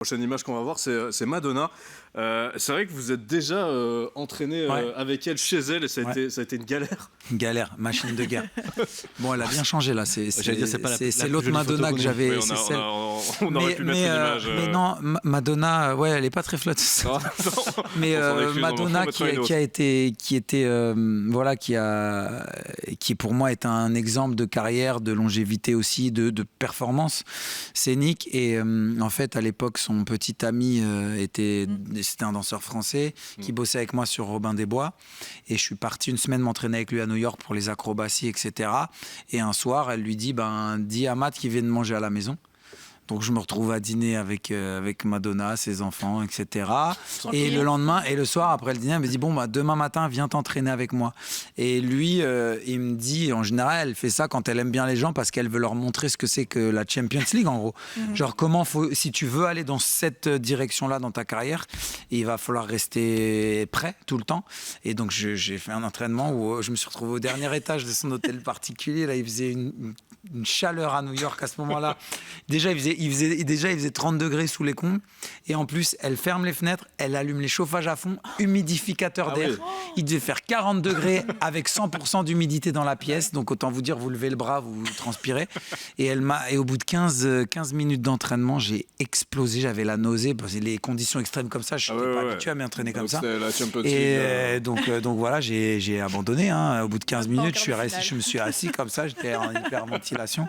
Prochaine image qu'on va voir, c'est Madonna. C'est vrai que vous êtes déjà entraîné avec elle, chez elle, et ça a été une galère. Une galère, machine de guerre. Bon, elle a bien changé là. C'est la l'autre Madonna que j'avais. Oui, on aurait pu mettre une image. Mais non, Madonna, ouais, elle est pas très flotte. Mais Madonna qui pour moi est un exemple de carrière, de longévité aussi, de performance scénique. Et en fait, à l'époque, son petit ami c'était un danseur français qui bossait avec moi sur Robin des Bois. Et je suis parti une semaine m'entraîner avec lui à New York pour les acrobaties, etc. Et un soir, elle lui dit, dis à Matt qu'il vienne manger à la maison. Donc je me retrouve à dîner avec Madonna, ses enfants, etc. Et le lendemain, et le soir, après le dîner, elle me dit, demain matin, viens t'entraîner avec moi. Et lui, il me dit, en général, elle fait ça quand elle aime bien les gens parce qu'elle veut leur montrer ce que c'est que la Champions League, en gros. Genre, si tu veux aller dans cette direction-là dans ta carrière, il va falloir rester prêt tout le temps. Et donc, j'ai fait un entraînement où je me suis retrouvé au dernier étage de son hôtel particulier. Là, il faisait une chaleur à New York à ce moment-là. Déjà, il faisait 30 degrés sous les comptes. Et en plus, elle ferme les fenêtres, elle allume les chauffages à fond, humidificateur d'air. Oui. Il devait faire 40 degrés avec 100% d'humidité dans la pièce. Donc, autant vous dire, vous levez le bras, vous transpirez. Et au bout de 15 minutes d'entraînement, j'ai explosé. J'avais la nausée. Parce que les conditions extrêmes comme ça, je n'étais pas habitué à m'entraîner comme ça. La Champions et donc voilà, j'ai abandonné. Au bout de 15 minutes, je me suis assis comme ça. J'étais en hyperventilation.